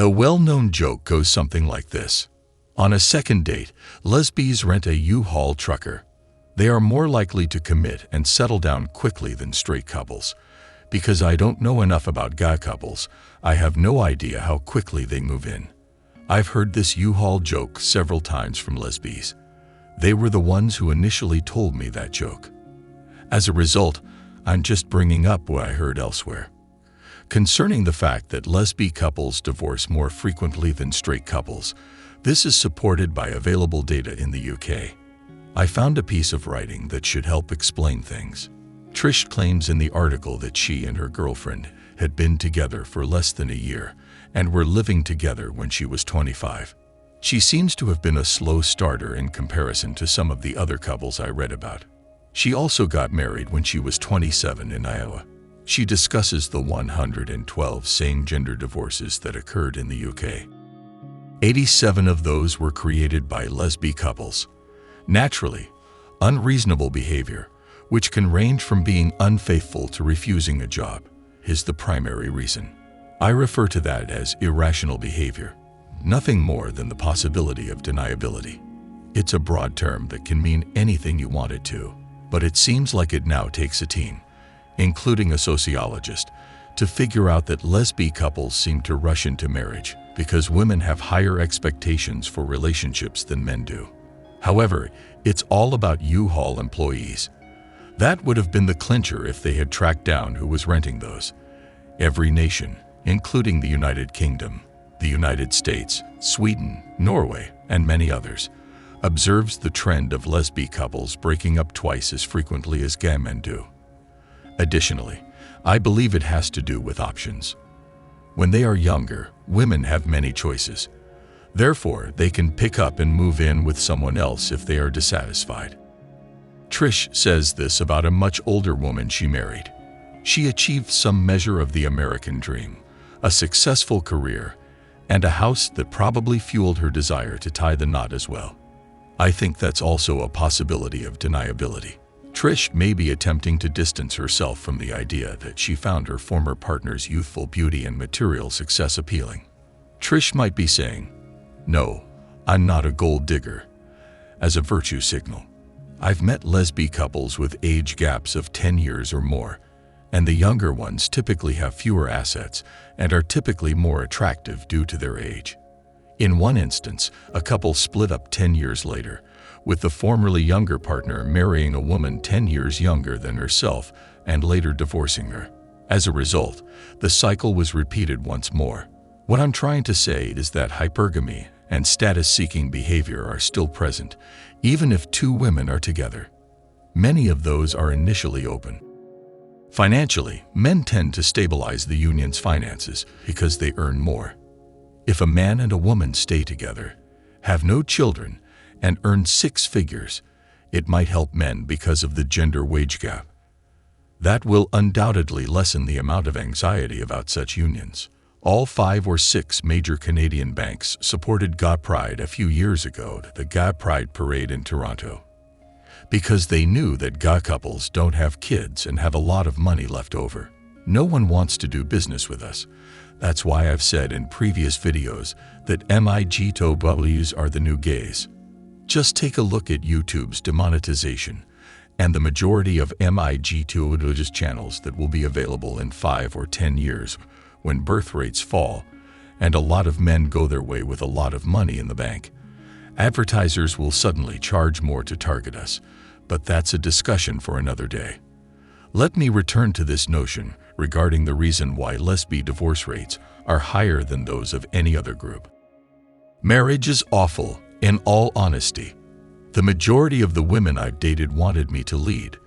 A well-known joke goes something like this. On a second date, lesbies rent a U-Haul trucker. They are more likely to commit and settle down quickly than straight couples. Because I don't know enough about gay couples, I have no idea how quickly they move in. I've heard this U-Haul joke several times from lesbies. They were the ones who initially told me that joke. As a result, I'm just bringing up what I heard elsewhere. Concerning the fact that lesbian couples divorce more frequently than straight couples, this is supported by available data in the UK. I found a piece of writing that should help explain things. Trish claims in the article that she and her girlfriend had been together for less than a year and were living together when she was 25. She seems to have been a slow starter in comparison to some of the other couples I read about. She also got married when she was 27 in Iowa. She discusses the 112 same-gender divorces that occurred in the UK. 87 of those were created by lesbian couples. Naturally, unreasonable behavior, which can range from being unfaithful to refusing a job, is the primary reason. I refer to that as irrational behavior, nothing more than the possibility of deniability. It's a broad term that can mean anything you want it to, but it seems like it now takes a team, including a sociologist, to figure out that lesbian couples seem to rush into marriage because women have higher expectations for relationships than men do. However, it's all about U-Haul employees. That would have been the clincher if they had tracked down who was renting those. Every nation, including the United Kingdom, the United States, Sweden, Norway, and many others, observes the trend of lesbian couples breaking up twice as frequently as gay men do. Additionally, I believe it has to do with options. When they are younger, women have many choices. Therefore, they can pick up and move in with someone else if they are dissatisfied. Trish says this about a much older woman she married. She achieved some measure of the American dream, a successful career, and a house that probably fueled her desire to tie the knot as well. I think that's also a possibility of deniability. Trish may be attempting to distance herself from the idea that she found her former partner's youthful beauty and material success appealing. Trish might be saying, "No, I'm not a gold digger," as a virtue signal. I've met lesbian couples with age gaps of 10 years or more, and the younger ones typically have fewer assets and are typically more attractive due to their age. In one instance, a couple split up 10 years later, with the formerly younger partner marrying a woman 10 years younger than herself and later divorcing her. As a result, the cycle was repeated once more. What I'm trying to say is that hypergamy and status-seeking behavior are still present, even if two women are together. Many of those are initially open. Financially, men tend to stabilize the union's finances because they earn more. If a man and a woman stay together, have no children, and earn 6 figures, it might help men because of the gender wage gap. That will undoubtedly lessen the amount of anxiety about such unions. All 5 or 6 major Canadian banks supported Gay Pride a few years ago at the Gay Pride Parade in Toronto, because they knew that gay couples don't have kids and have a lot of money left over. No one wants to do business with us. That's why I've said in previous videos that MGT0Ws are the new gays. Just take a look at YouTube's demonetization and the majority of MGT0W channels that will be available in 5 or 10 years when birth rates fall and a lot of men go their way with a lot of money in the bank. Advertisers will suddenly charge more to target us, but that's a discussion for another day. Let me return to this notion regarding the reason why lesbian divorce rates are higher than those of any other group. Marriage is awful, in all honesty. The majority of the women I've dated wanted me to lead,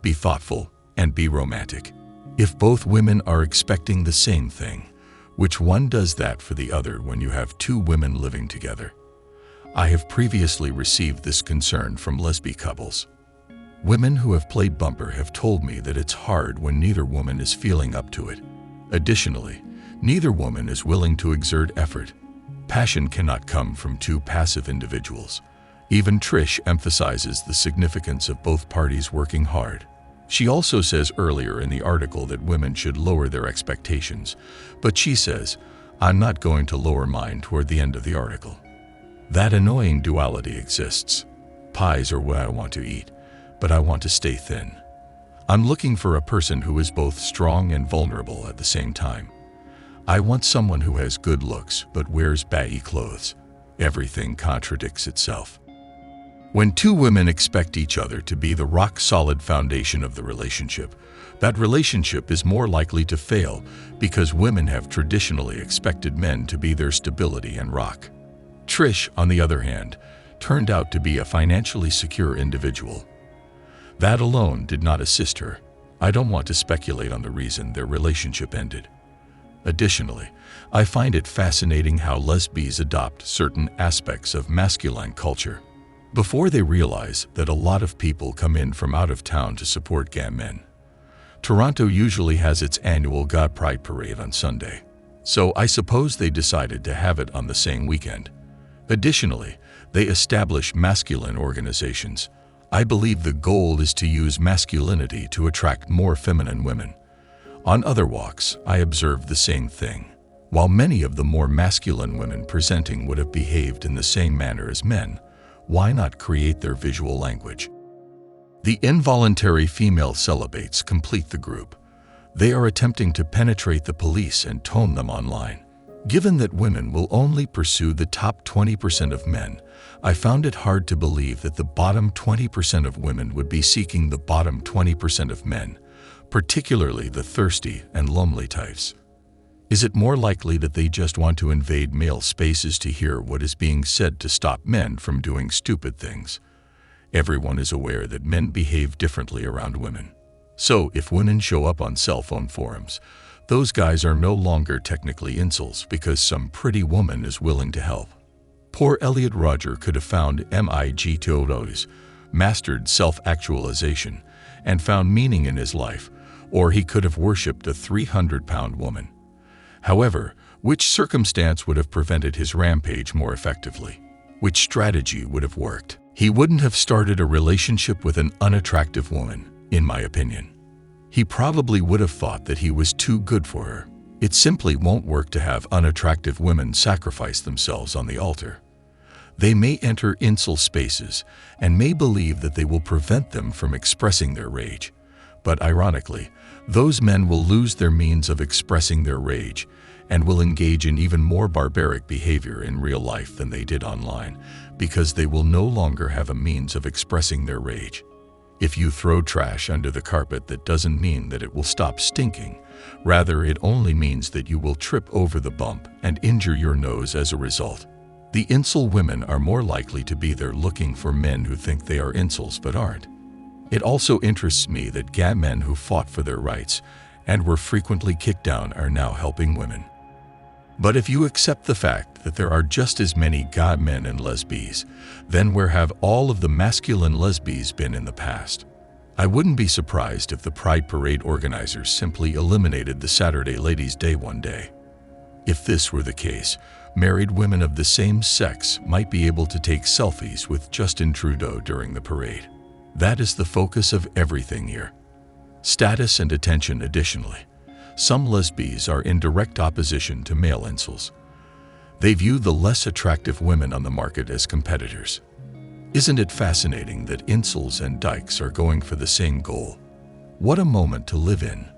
be thoughtful, and be romantic. If both women are expecting the same thing, which one does that for the other when you have 2 women living together? I have previously received this concern from lesbian couples. Women who have played bumper have told me that it's hard when neither woman is feeling up to it. Additionally, neither woman is willing to exert effort. Passion cannot come from 2 passive individuals. Even Trish emphasizes the significance of both parties working hard. She also says earlier in the article that women should lower their expectations, but she says, I'm not going to lower mine toward the end of the article. That annoying duality exists. Pies are what I want to eat, but I want to stay thin. I'm looking for a person who is both strong and vulnerable at the same time. I want someone who has good looks but wears baggy clothes. Everything contradicts itself. When two women expect each other to be the rock-solid foundation of the relationship, that relationship is more likely to fail because women have traditionally expected men to be their stability and rock. Trish, on the other hand, turned out to be a financially secure individual. That alone did not assist her. I don't want to speculate on the reason their relationship ended. Additionally, I find it fascinating how lesbies adopt certain aspects of masculine culture before they realize that a lot of people come in from out of town to support gay men. Toronto usually has its annual Gay Pride Parade on Sunday, so I suppose they decided to have it on the same weekend. Additionally, they establish masculine organizations. I believe the goal is to use masculinity to attract more feminine women. On other walks, I observed the same thing. While many of the more masculine women presenting would have behaved in the same manner as men, why not create their visual language? The involuntary female celibates complete the group. They are attempting to penetrate the police and tone them online. Given that women will only pursue the top 20% of men, I found it hard to believe that the bottom 20% of women would be seeking the bottom 20% of men, particularly the thirsty and lonely types. Is it more likely that they just want to invade male spaces to hear what is being said to stop men from doing stupid things? Everyone is aware that men behave differently around women. So if women show up on cell phone forums, those guys are no longer technically incels because some pretty woman is willing to help. Poor Elliot Rodger could have found MGT0Ws, mastered self-actualization, and found meaning in his life, or he could have worshipped a 300-pound woman. However, which circumstance would have prevented his rampage more effectively? Which strategy would have worked? He wouldn't have started a relationship with an unattractive woman, in my opinion. He probably would have thought that he was too good for her. It simply won't work to have unattractive women sacrifice themselves on the altar. They may enter incel spaces and may believe that they will prevent them from expressing their rage. But ironically, those men will lose their means of expressing their rage and will engage in even more barbaric behavior in real life than they did online because they will no longer have a means of expressing their rage. If you throw trash under the carpet, that doesn't mean that it will stop stinking. Rather, it only means that you will trip over the bump and injure your nose as a result. The incel women are more likely to be there looking for men who think they are incels but aren't. It also interests me that gay men who fought for their rights and were frequently kicked down are now helping women. But if you accept the fact that there are just as many gay men and lesbies, then where have all of the masculine lesbies been in the past? I wouldn't be surprised if the Pride Parade organizers simply eliminated the Saturday Ladies' Day one day. If this were the case, married women of the same sex might be able to take selfies with Justin Trudeau during the parade. That is the focus of everything here. Status and attention. Additionally, some lesbies are in direct opposition to male incels. They view the less attractive women on the market as competitors. Isn't it fascinating that incels and dykes are going for the same goal? What a moment to live in.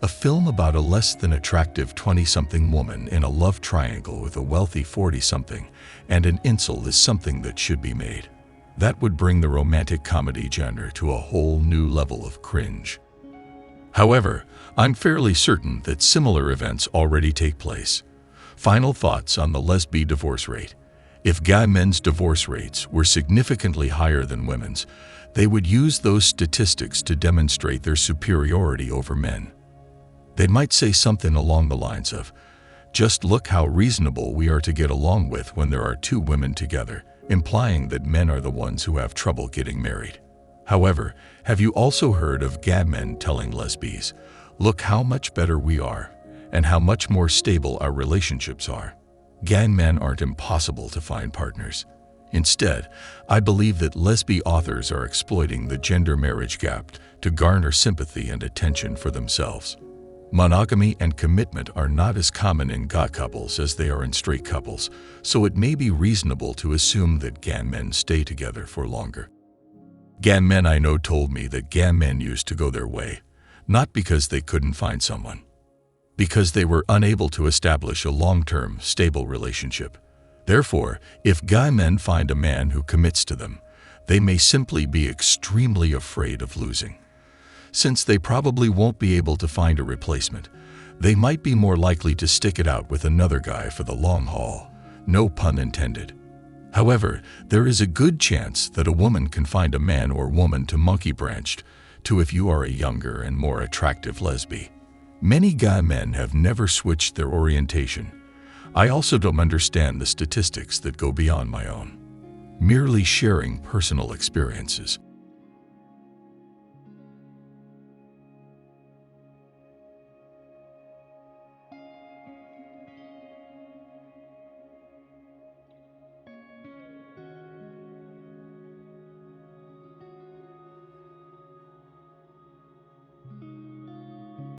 A film about a less than attractive 20-something woman in a love triangle with a wealthy 40-something and an incel is something that should be made. That would bring the romantic comedy genre to a whole new level of cringe. However, I'm fairly certain that similar events already take place. Final thoughts on the lesbee divorce rate. If gay men's divorce rates were significantly higher than women's, they would use those statistics to demonstrate their superiority over men. They might say something along the lines of, "Just look how reasonable we are to get along with when there are two women together," implying that men are the ones who have trouble getting married. However, have you also heard of gay men telling lesbies, "Look how much better we are, and how much more stable our relationships are"? Gay men aren't impossible to find partners. Instead, I believe that lesbian authors are exploiting the gender marriage gap to garner sympathy and attention for themselves. Monogamy and commitment are not as common in gay couples as they are in straight couples, so it may be reasonable to assume that gay men stay together for longer. Gay men I know told me that gay men used to go their way, not because they couldn't find someone, because they were unable to establish a long-term, stable relationship. Therefore, if gay men find a man who commits to them, they may simply be extremely afraid of losing. Since they probably won't be able to find a replacement, they might be more likely to stick it out with another guy for the long haul. No pun intended. However, there is a good chance that a woman can find a man or woman to monkey branched to if you are a younger and more attractive lesbee. Many gay men have never switched their orientation. I also don't understand the statistics that go beyond my own. Merely sharing personal experiences.